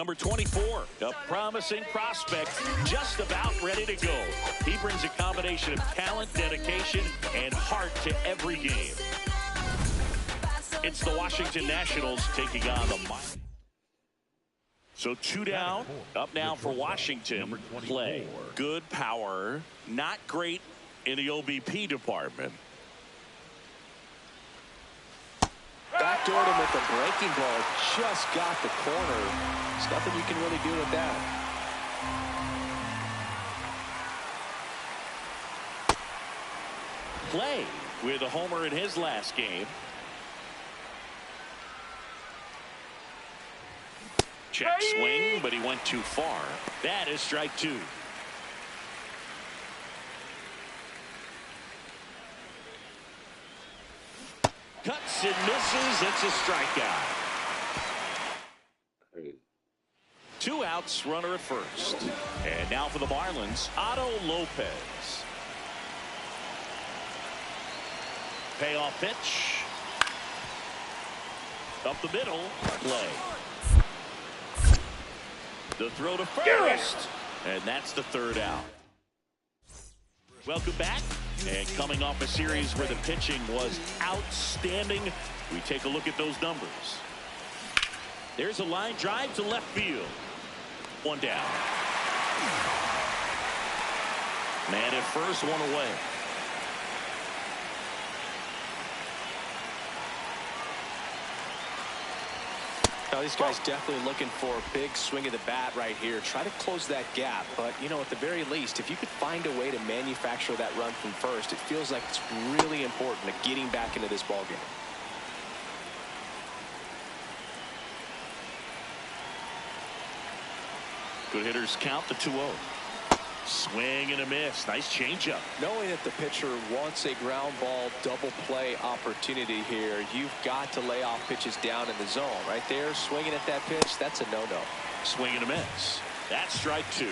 Number 24, a promising prospect, just about ready to go. He brings a combination of talent, dedication, and heart to every game. It's the Washington Nationals taking on the Miami. So 2 down, up now for Washington. Play. Good power, not great in the OBP department. Backdoored him with the breaking ball. Just got the corner. There's nothing you can really do with that. Play with a homer in his last game. Check swing, but he went too far. That is strike 2. Cuts and misses. It's a strikeout. 2 outs, runner at first. And now for the Marlins, Otto Lopez. Payoff pitch. Up the middle. Play. The throw to first. And that's the 3rd out. Welcome back. And coming off a series where the pitching was outstanding, we take a look at those numbers. There's a line drive to left field. 1 down. Man at first, 1 away. Now these guys definitely looking for a big swing of the bat right here. Try to close that gap. But, you know, at the very least, if you could find a way to manufacture that run from first, it feels like it's really important to getting back into this ballgame. Good hitters count the 2-0. Swing and a miss. Nice changeup. Knowing that the pitcher wants a ground ball double play opportunity here, you've got to lay off pitches down in the zone. Right there, swinging at that pitch, that's a no-no. Swing and a miss. That's strike 2.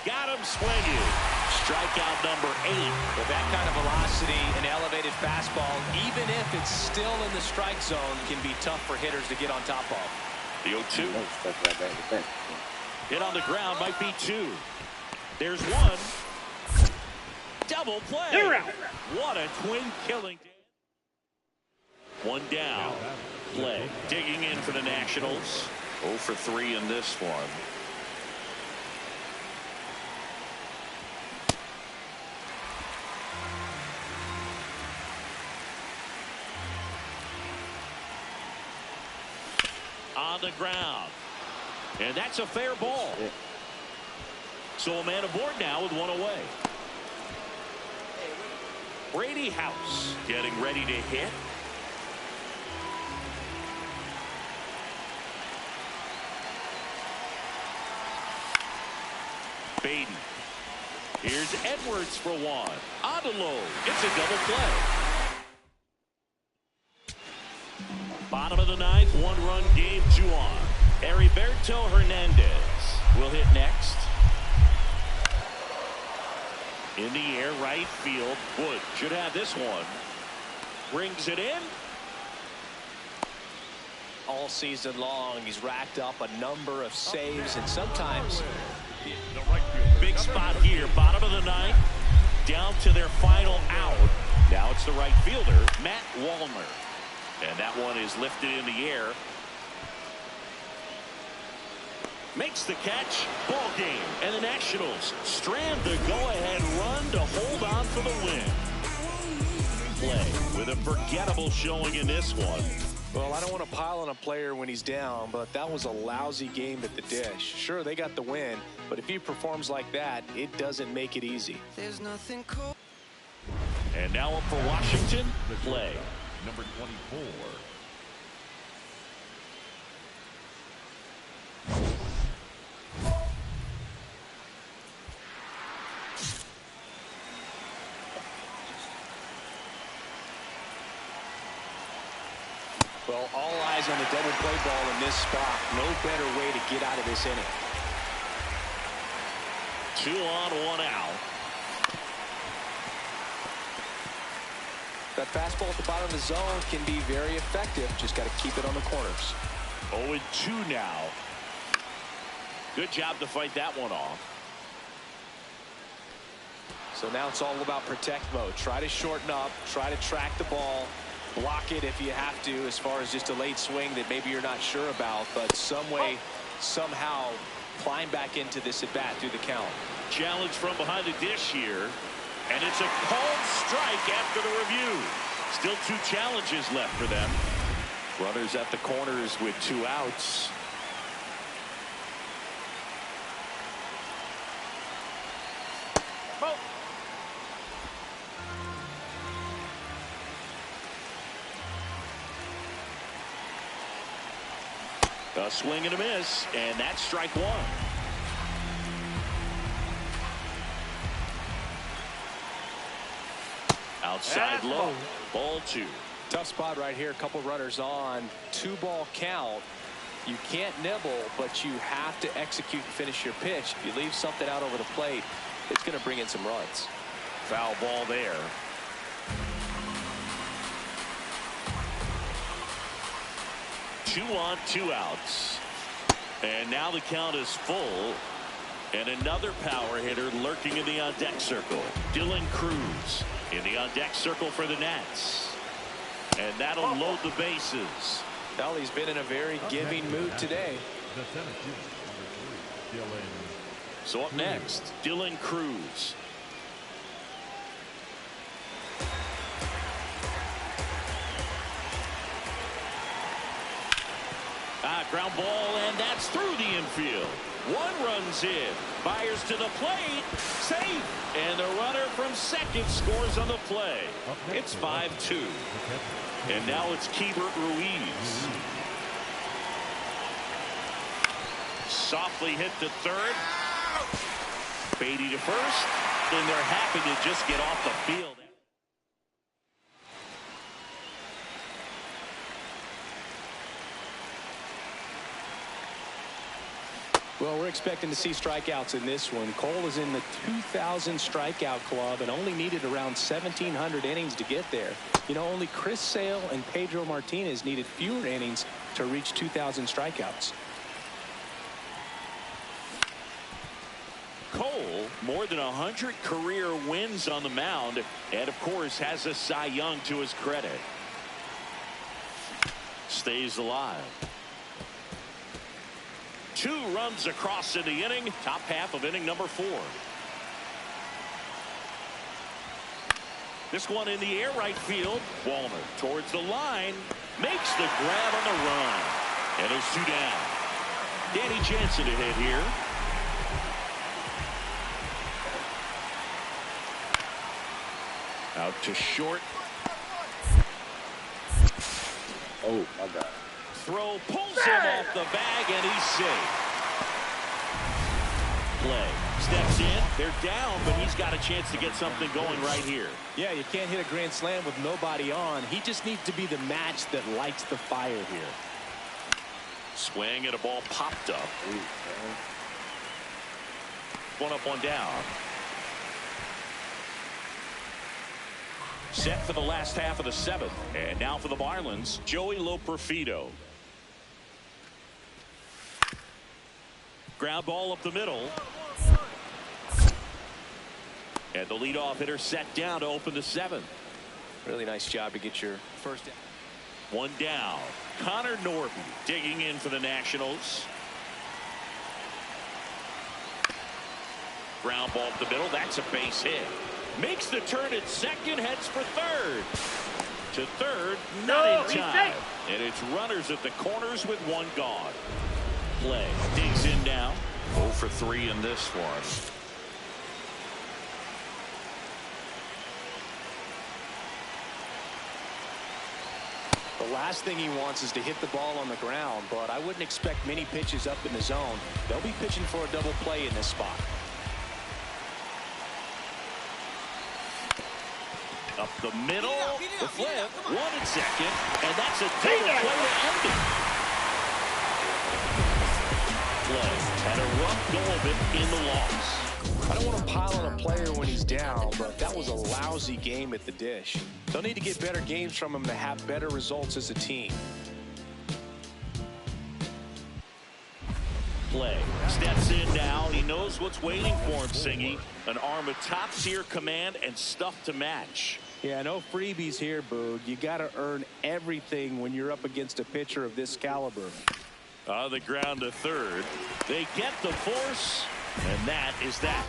Got him swinging. Strikeout number 8. With that kind of velocity, an elevated fastball, even if it's still in the strike zone, can be tough for hitters to get on top of. The 0-2. Hit on the ground, might be 2. There's 1. Double play. They're out. What a twin killing. 1 down. Play. Digging in for the Nationals. 0 for 3 in this one. On the ground. And that's a fair ball. So a man aboard now with 1 away. Brady House getting ready to hit. Baden. Here's Edwards for 1. Odelo. It's a double play. Bottom of the 9th, 1-run game, 2 on. Heriberto Hernandez will hit next. In the air, right field. Wood should have this one. Brings it in. All season long, he's racked up a number of saves, and sometimes big spot here. Bottom of the 9th, down to their final out. Now it's the right fielder, Matt Wallner. And that one is lifted in the air. Makes the catch. Ball game. And the Nationals strand the go-ahead run to hold on for the win. Play with a forgettable showing in this one. Well, I don't want to pile on a player when he's down, but that was a lousy game at the dish. Sure, they got the win, but if he performs like that, it doesn't make it easy. There's nothing cool. And now up for Washington. Play. Number 24. Well, all eyes on the double play ball in this spot. No better way to get out of this inning. 2 on, 1 out. That fastball at the bottom of the zone can be very effective. Just got to keep it on the corners. 0-2 now. Good job to fight that one off. So now it's all about protect mode. Try to shorten up. Try to track the ball. Block it if you have to, as far as just a late swing that maybe you're not sure about. But some way, somehow, climb back into this at-bat through the count. Challenge from behind the dish here. And it's a called strike after the review. Still 2 challenges left for them. Runners at the corners with 2 outs. A swing and a miss, and that's strike 1. Outside low, ball 2. Tough spot right here. A couple runners on. 2-ball count. You can't nibble, but you have to execute and finish your pitch. If you leave something out over the plate, it's going to bring in some runs. Foul ball there. 2 on, 2 outs. And now the count is full. And another power hitter lurking in the on-deck circle. Dylan Cruz in the on-deck circle for the Nats. And that'll load the bases. Well, he's been in a very giving mood today. So up next, Dylan Cruz. Ground ball, and that's through the infield. 1 runs in. Fires to the plate. Safe. And the runner from second scores on the play. It's 5-2. And now it's Keibert Ruiz. Softly hit to third. Beatty to first. And they're happy to just get off the field. Well, we're expecting to see strikeouts in this one. Cole is in the 2,000 strikeout club and only needed around 1,700 innings to get there. You know, only Chris Sale and Pedro Martinez needed fewer innings to reach 2,000 strikeouts. Cole, more than 100 career wins on the mound, and of course has a Cy Young to his credit. Stays alive. 2 runs across in the inning, top half of inning number 4. This one in the air right field. Walner towards the line, makes the grab on the run, and there's 2 down. Danny Jansen to hit here. Out to short. Oh, my God. Throw pulls him off the bag, and he's safe. Play. Steps in. They're down, but he's got a chance to get something going right here. Yeah, you can't hit a grand slam with nobody on. He just needs to be the match that lights the fire here. Swing and a ball popped up. One up, one down. Set for the last half of the 7th. And now for the Marlins, Joey Loperfido. Ground ball up the middle. And the leadoff hitter set down to open the 7th. Really nice job to get your first. 1 down. Connor Norby digging in for the Nationals. Ground ball up the middle. That's a base hit. Makes the turn at second, heads for third. To third, not in time. And it's runners at the corners with 1 gone. Play. Digs in now. 0 for 3 in this one. The last thing he wants is to hit the ball on the ground, but I wouldn't expect many pitches up in the zone. They'll be pitching for a double play in this spot. Up the middle, the flip, 1 and 2nd, and that's a double play to end it. Play had a rough go of it in the loss. I don't want to pile on a player when he's down, but that was a lousy game at the dish. They'll need to get better games from him to have better results as a team. Play. Steps in now. He knows what's waiting for him, Singy. An arm of top-tier command and stuff to match. Yeah, no freebies here, Boog. You got to earn everything when you're up against a pitcher of this caliber. On the ground to third. They get the force, and that is that.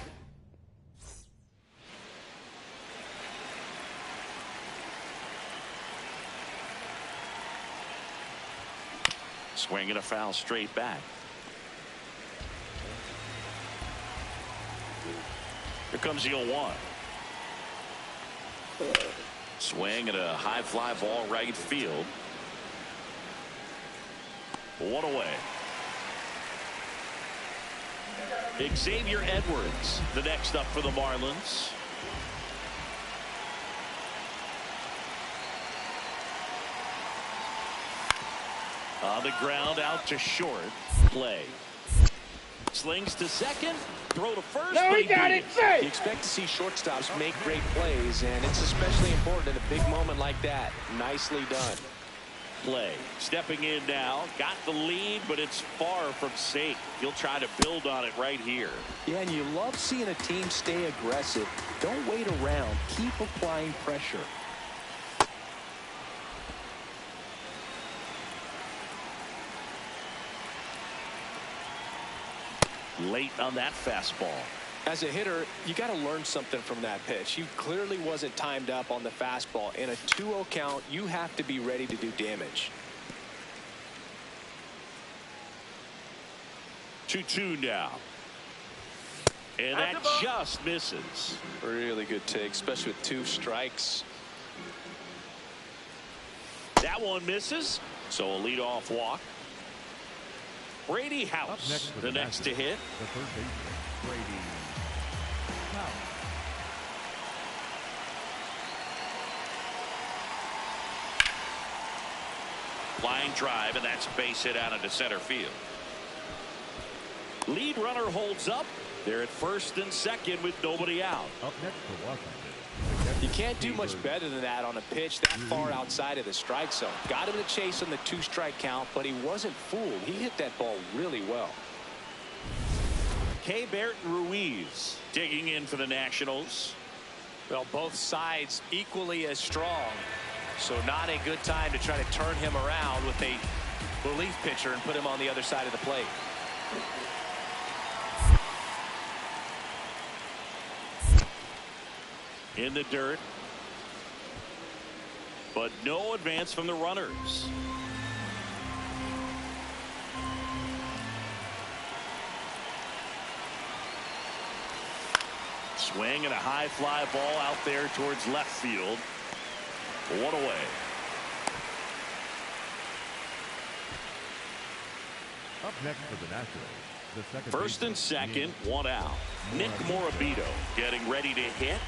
Swinging a foul straight back. Here comes the 0-1. Swing at a high fly ball right field. One away. Xavier Edwards, the next up for the Marlins. On the ground, out to short. Play. Slings to second. Throw to first. No, he got it. You expect to see shortstops make great plays, and it's especially important in a big moment like that. Nicely done. Play. Stepping in now. Got the lead, but it's far from safe. He'll try to build on it right here. Yeah, and you love seeing a team stay aggressive. Don't wait around. Keep applying pressure. Late on that fastball. As a hitter, you got to learn something from that pitch. He clearly wasn't timed up on the fastball. In a 2-0 count, you have to be ready to do damage. 2-2 now. And that just misses. Really good take, especially with 2 strikes. That one misses. So a leadoff walk. Brady House, the next to hit. The third baseman, Brady House. Line drive, and that's a base hit out into center field. Lead runner holds up. They're at first and second with nobody out. Up next for Washington. You can't do much better than that on a pitch that far outside of the strike zone. Got him to chase on the 2-strike count, but he wasn't fooled. He hit that ball really well. Keibert Ruiz digging in for the Nationals. Well, both sides equally as strong. So not a good time to try to turn him around with a relief pitcher and put him on the other side of the plate. In the dirt. But no advance from the runners. Swing and a high fly ball out there towards left field. One away. Up next for the Nationals, the second First and second, one out. Nick Morabito getting ready to hit.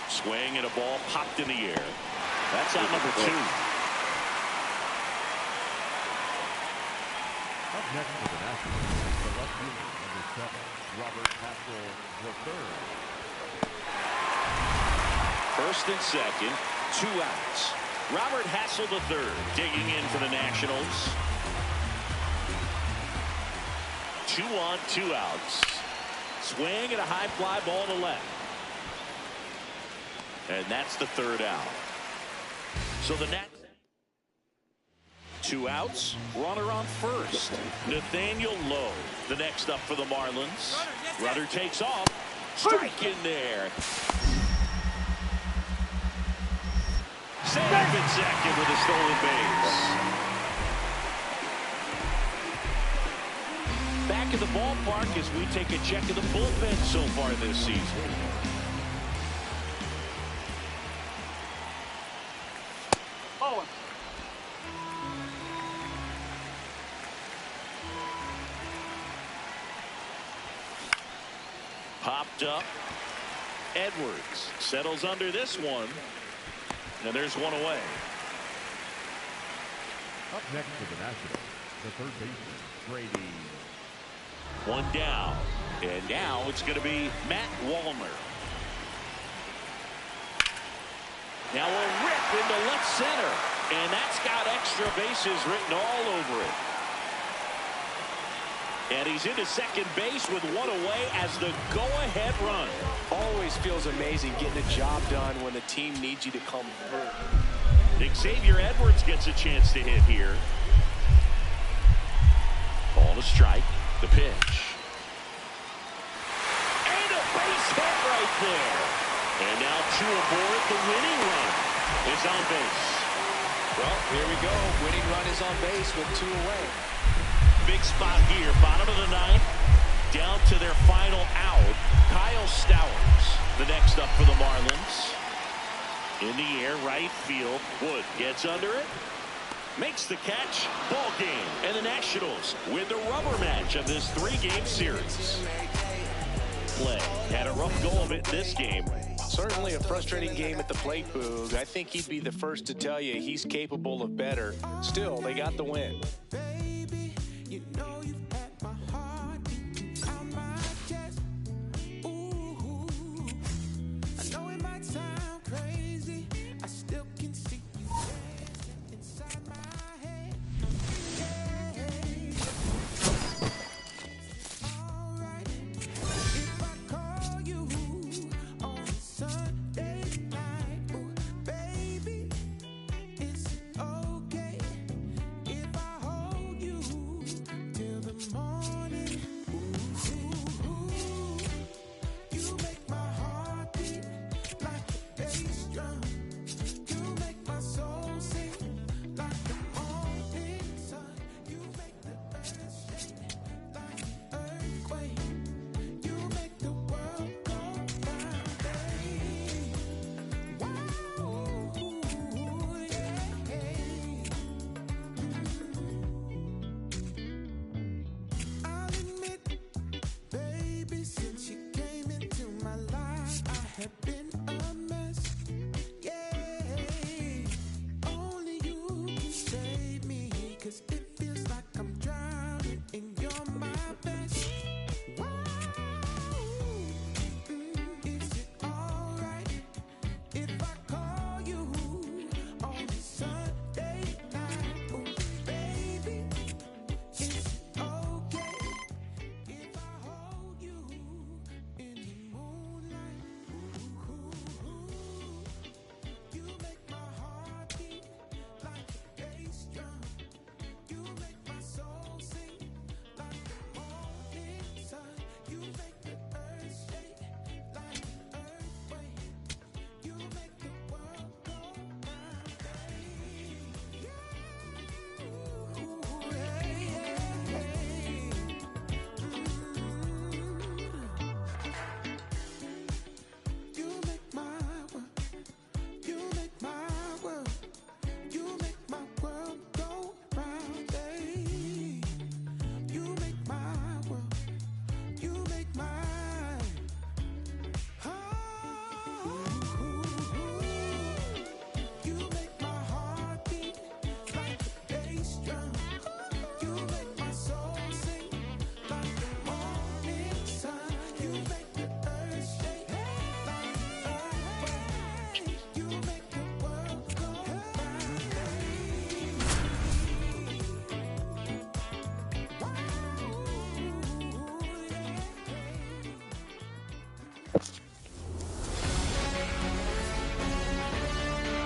Swing and a ball popped in the air. That's out number 2. Up next for the Nationals, the left fielder, number 7, Robert Hassel III. First and second, 2 outs. Robert Hassel III digging in for the Nationals. 2 on, 2 outs. Swing and a high fly ball to left. And that's the 3rd out. So the Nats. 2 outs. Runner on first. Nathaniel Lowe, the next up for the Marlins. Runner takes off. Strike in there. Safe at second with a stolen base. Back at the ballpark as we take a check of the bullpen so far this season. Oh. Popped up. Edwards settles under this one. And there's one away. Up next for the Nationals, the third baseman, Brady. One down. And now it's going to be Matt Wallner. Now a rip into left center. And that's got extra bases written all over it. And he's into second base with one away as the go-ahead run. Always feels amazing getting a job done when the team needs you to come through. Xavier Edwards gets a chance to hit here. Ball to strike. The pitch. And a base hit right there. And now two aboard. The winning run is on base. Well, here we go. Winning run is on base with two away. Big spot here. Bottom of the ninth. Down to their final out. Kyle Stowers, the next up for the Marlins. In the air, right field. Wood gets under it. Makes the catch. Ball game. And the Nationals win the rubber match of this three-game series. Play had a rough go of it this game. Certainly a frustrating game at the plate, Boog. I think he'd be the first to tell you he's capable of better. Still, they got the win.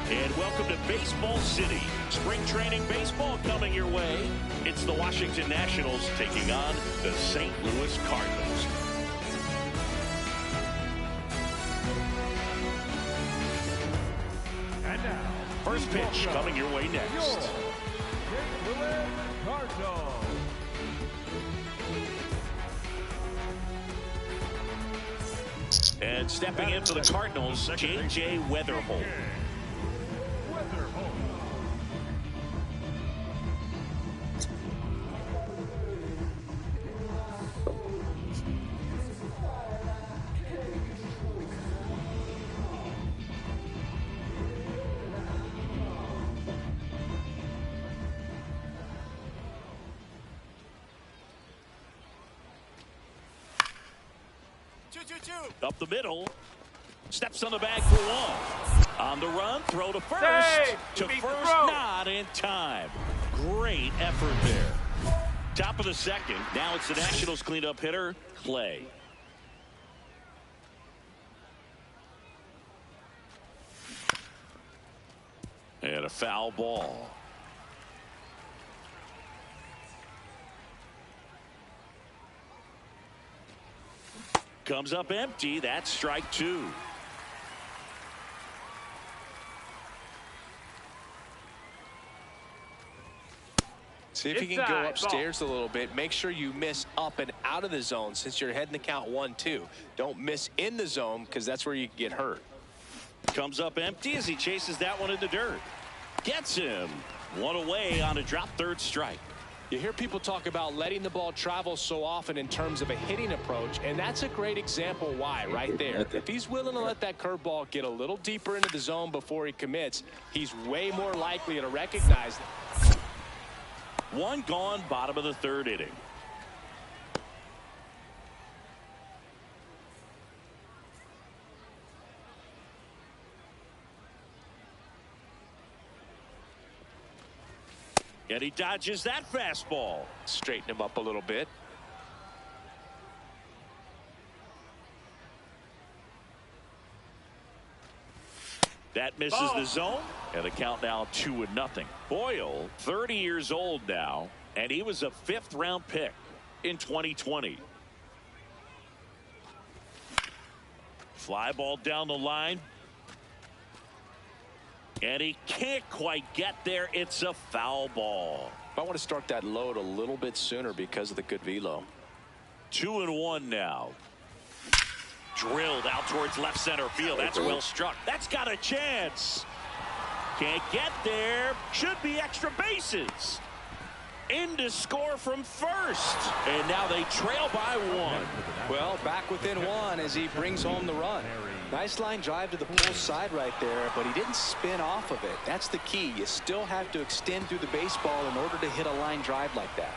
And welcome to Baseball City. Spring training baseball coming your way. It's the Washington Nationals taking on the St. Louis Cardinals. And now, First pitch coming your way next. St. Louis Cardinals. And stepping in for the Cardinals, J.J. Weatherholt. Up the middle. Steps on the bag for one. On the run, throw to first. Hey, to beat the first, throw. not in time. Great effort there. Top of the second. Now it's the Nationals cleanup hitter, Clay. And a foul ball. Comes up empty. That's strike two. See if you can go upstairs a little bit. Make sure you miss up and out of the zone since you're heading to count 1-2. Don't miss in the zone because that's where you can get hurt. Comes up empty as he chases that one in the dirt. Gets him. One away on a drop third strike. You hear people talk about letting the ball travel so often in terms of a hitting approach, and that's a great example why right there. If he's willing to let that curveball get a little deeper into the zone before he commits, he's way more likely to recognize it. One gone, bottom of the third inning. And he dodges that fastball. Straighten him up a little bit. That misses the zone, and the count now 2-0. Boyle, 30 years old now, and he was a 5th-round pick in 2020. Fly ball down the line. And he can't quite get there. It's a foul ball. I want to start that load a little bit sooner because of the good velo. 2-1 now. Drilled out towards left center field. That's well struck. That's got a chance. Can't get there. Should be extra bases. In to score from first. And now they trail by one. Well, back within one as he brings home the run. Nice line drive to the pull side right there, but he didn't spin off of it. That's the key. You still have to extend through the baseball in order to hit a line drive like that.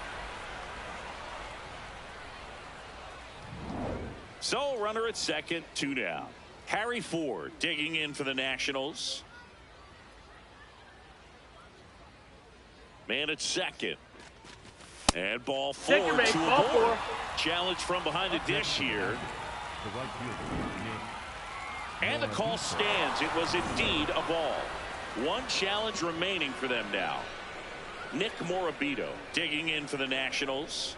So runner at second, 2 down. Harry Ford digging in for the Nationals. Man at second. And ball Take your four bait, to ball a board. four. Challenge from behind the dish here. The right fielder, And the call stands. It was indeed a ball. One challenge remaining for them now. Nick Morabito digging in for the Nationals.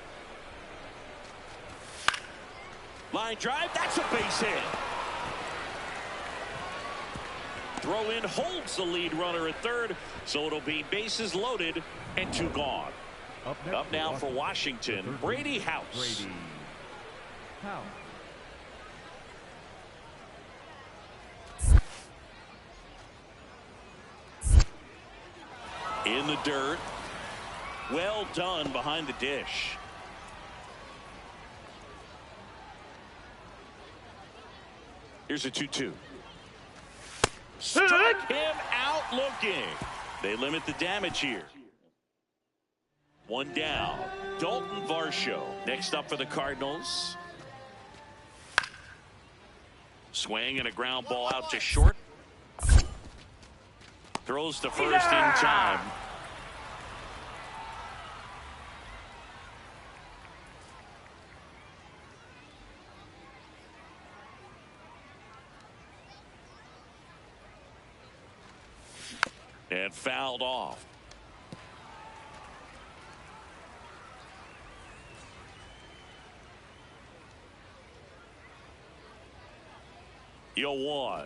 Line drive. That's a base hit. Throw in holds the lead runner at third. So it'll be bases loaded and 2 gone. Up now for Washington, Brady House. Brady House. In the dirt. Well done behind the dish. Here's a 2-2. Struck him out looking. They limit the damage here. One down. Dalton Varsho next up for the Cardinals. Swing and a ground ball out to short. Throws to first in time. And fouled off. Yo one.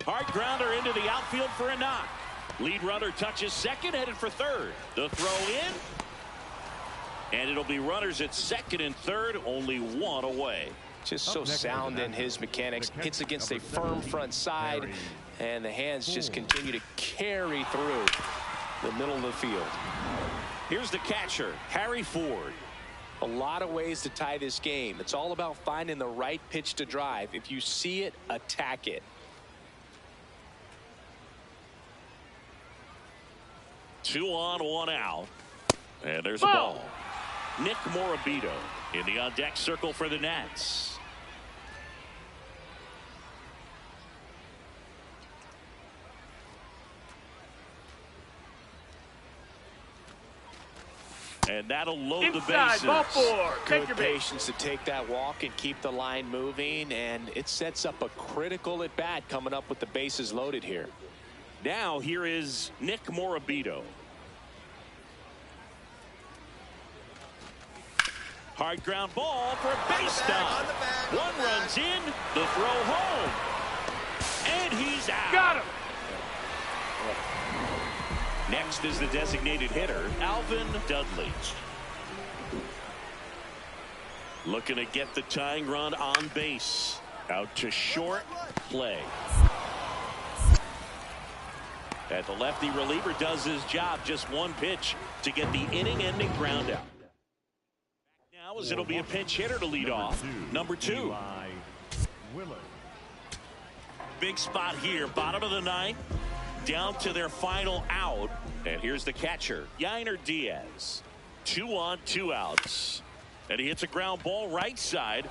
Hard grounder into the outfield for a knock. Lead runner touches second, headed for third. The throw in. And it'll be runners at second and third, only one away. Just so sound in his mechanics. Hits against a firm front side, and the hands just continue to carry through the middle of the field. Here's the catcher, Harry Ford. A lot of ways to tie this game. It's all about finding the right pitch to drive. If you see it, attack it. 2 on, 1 out. And there's a ball. Nick Morabito in the on-deck circle for the Nats. And that'll load the Inside, bases. ball four. Take Good your base. patience to take that walk and keep the line moving, and it sets up a critical at bat coming up with the bases loaded here. Now here is Nick Morabito. Hard ground ball for a base stop. One runs in, the throw home. And he's out. Got him. Next is the designated hitter, Alvin Dudley. Looking to get the tying run on base. Out to short, play. And the lefty reliever does his job. Just one pitch to get the inning-ending ground out. Now as it'll be a pinch hitter to lead off. Number 2. Big spot here, bottom of the ninth. Down to their final out. And here's the catcher, Yainer Diaz. 2 on, 2 outs. And he hits a ground ball right side.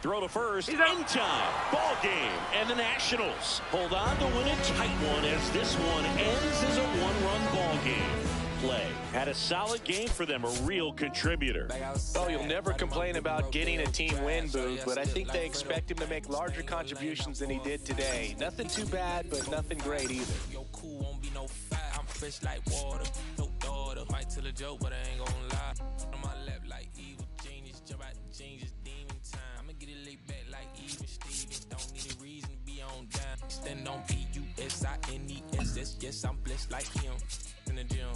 Throw to first in time. Ball game. And the Nationals hold on to win a tight one as this one ends as a 1-run ball game. Play had a solid game for them, a real contributor. Oh, you'll never complain about getting a team win, Boog, but I think they expect him to make larger contributions than he did today. Nothing too bad, but nothing great either. I'm fresh like water. Might tell a joke, but I ain't gonna lie. On my lap like evil genius. Jump out the changes, demon time. I'ma get it laid back like even Stevens. Don't need a reason to be on down. Stand on P-U-S-I-N-E-S-S. Yes, I'm blessed like him. In the gym,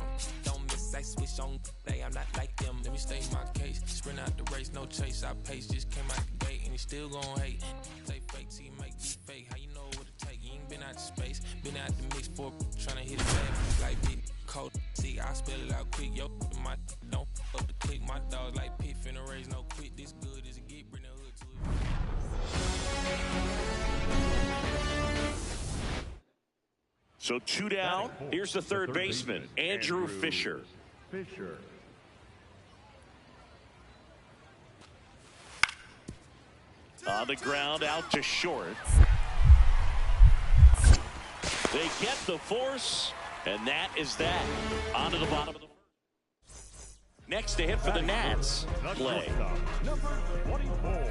don't miss, I switch on. Hey, I'm not like them. Let me state my case. Sprint out the race, no chase. I pace, just came out the gate, and he still gon' hate. Say fake, see, make me fake. How you know what it take? You ain't been out the space, been out the mix for trying to hit it back like big cold. See, I spell it out quick, yo. My don't up the click. My dog like pit, finna raise no quit. This good as it get, bring the hood to it. So 2 down. Here's the third baseman, Andrew Fisher. On the ground, out to short. They get the force, and that is that. On to the bottom of the first. Next to hit for the Nats. Play. Number 24.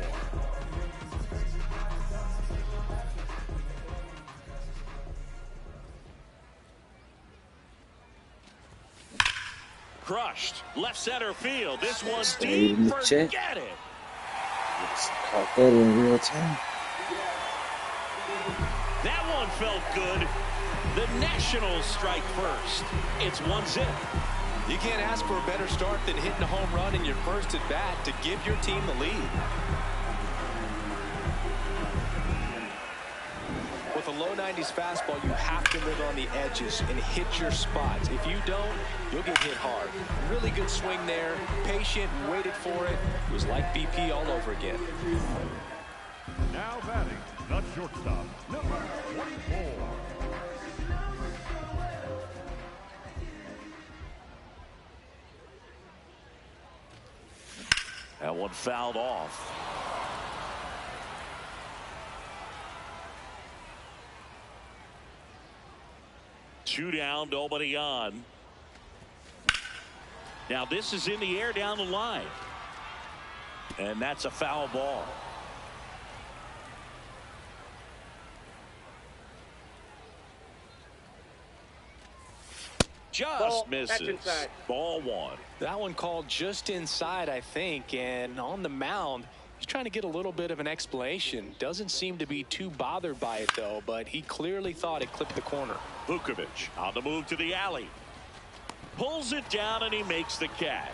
Crushed. Left center field. This one's Stayed deep. in the check. Forget it. Caught that in real time. That one felt good. The Nationals strike first. It's 1-0. You can't ask for a better start than hitting a home run in your first at bat to give your team the lead. With a low 90s fastball, you have to live on the edges and hit your spots. If you don't, you'll get hit hard. Really good swing there. Patient, waited for it. It was like BP all over again. Now batting, the shortstop, number 24. That one fouled off. Two down, nobody on. Now this is in the air down the line. And that's a foul ball. Just Ball, misses. that's inside. Ball 1. That one called just inside, I think, and on the mound, he's trying to get a little bit of an explanation. Doesn't seem to be too bothered by it, though, but he clearly thought it clipped the corner. Vukovic on the move to the alley. Pulls it down and he makes the catch.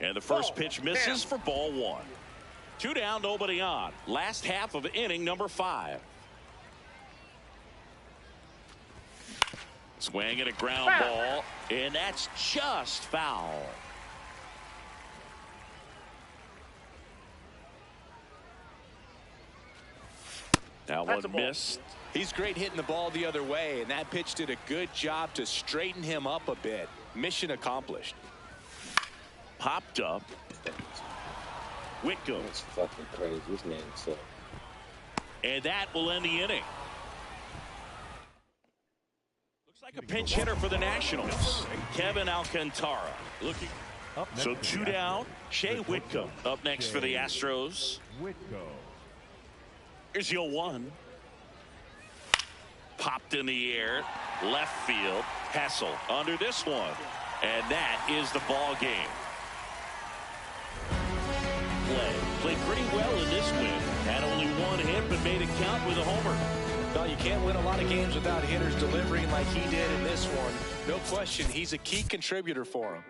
And the first pitch misses for ball 1. 2 down, nobody on. Last half of inning number 5. Swing and a ground ball, and that's just foul. That one missed. He's great hitting the ball the other way, and that pitch did a good job to straighten him up a bit. Mission accomplished. Popped up. Whitcomb. That's fucking crazy. This man sucks. And that will end the inning. Looks like a pinch hitter for the Nationals. Kevin Alcantara looking. So 2 down. Shea Whitcomb up next for the Astros. Here's the 0-1. Popped in the air. Left field. Hessel under this one. And that is the ball game. Played pretty well in this win. Had only one hit but made it count with a homer. Well, you can't win a lot of games without hitters delivering like he did in this one. No question, he's a key contributor for him.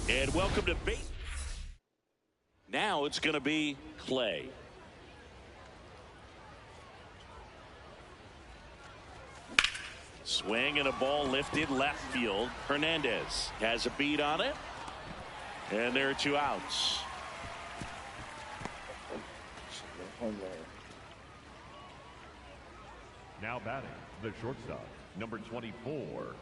And welcome to base. Now it's going to be Clay. Swing and a ball lifted left field. Hernandez has a beat on it. And there are 2 outs. Now batting, the shortstop, number 24.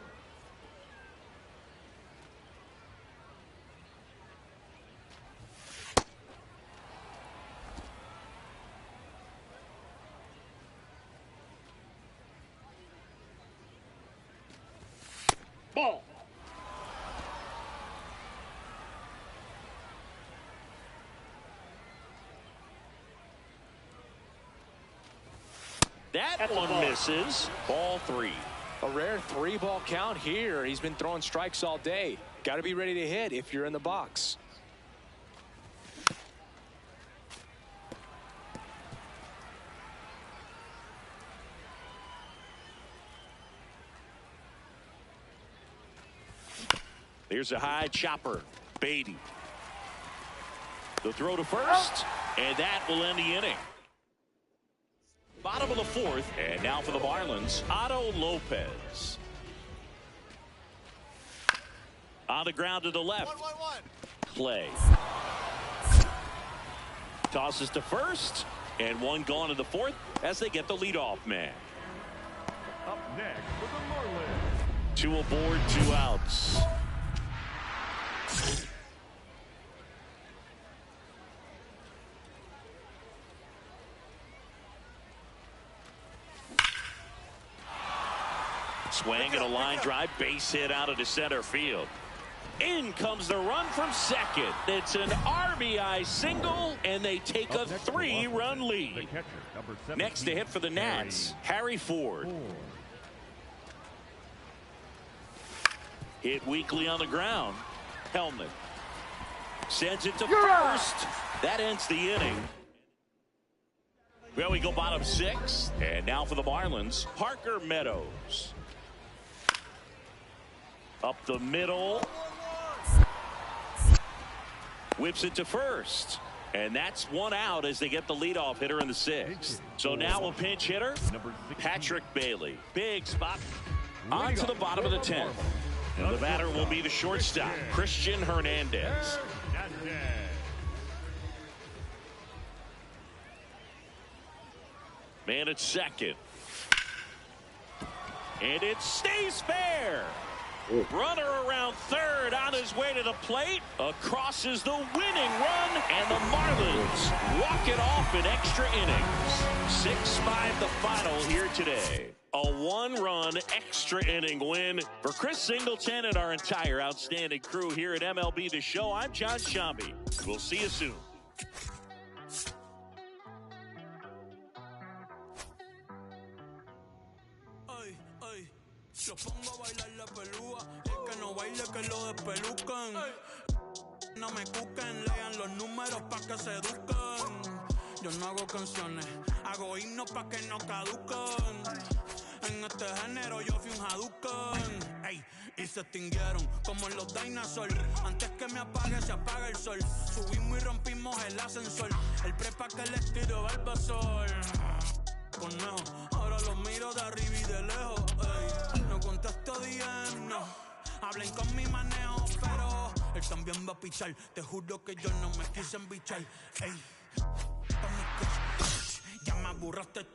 Ball. That one misses. Ball 3. A rare 3-ball count here. He's been throwing strikes all day. Got to be ready to hit if you're in the box. There's a high chopper. Beatty. The throw to first. And that will end the inning. Bottom of the 4th. And now for the Marlins, Otto Lopez. On the ground to the left. 1-1-1. Clay. Tosses to first. And one gone to the 4th as they get the leadoff man. Up next for the Marlins. 2 aboard, 2 outs. Swing and a line drive, base hit out of the center field. In comes the run from second. It's an RBI single, and they take a 3-run lead. Next to hit for the Nats, Harry Ford. Hit weakly on the ground. Hellman sends it to first. That ends the inning. Well, we go bottom 6. And now for the Marlins, Parker Meadows. Up the middle. Whips it to first. And that's 1 out as they get the leadoff hitter in the 6th. So now a pinch hitter, Patrick Bailey. Big spot. On to the bottom of the 10th. And the batter will be the shortstop, Christian Hernandez. Man at second. And it stays fair. Runner around third on his way to the plate. Across is the winning run. And the Marlins walk it off in extra innings. 6-5 the final here today. A 1-run extra inning win for Chris Singleton and our entire outstanding crew here at MLB The Show. I'm John Shambi. We'll see you soon. Ey, lo pongo a bailar la pelúa. Y el que no baile que lo despelucan. No me cuquen, lean los números pa' que se eduquen. Yo no hago canciones, hago himnos pa' que no caduquen. En este género yo fui un Hadouken. Ey, y se extinguieron como en los dinosaurs. Antes que me apague se apaga el sol. Subimos y rompimos el ascensor. El prepa que les tiro Barbasol. Conejo, ahora los miro de arriba y de lejos. Ey, no contesto DM, no. Hablen con mi manejo, pero él también va a pichar. Te juro que yo no me quise embichar. Ey, ya me aburraste.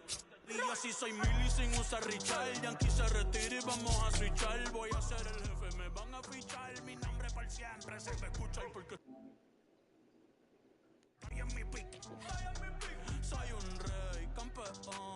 Y yo sí soy Milly sin usar Richard. Yankee se retira y vamos a switchar. Voy a ser el jefe, me van a fichar. Mi nombre por siempre se me escucha porque estoy en mi pick. Soy un rey, campeón.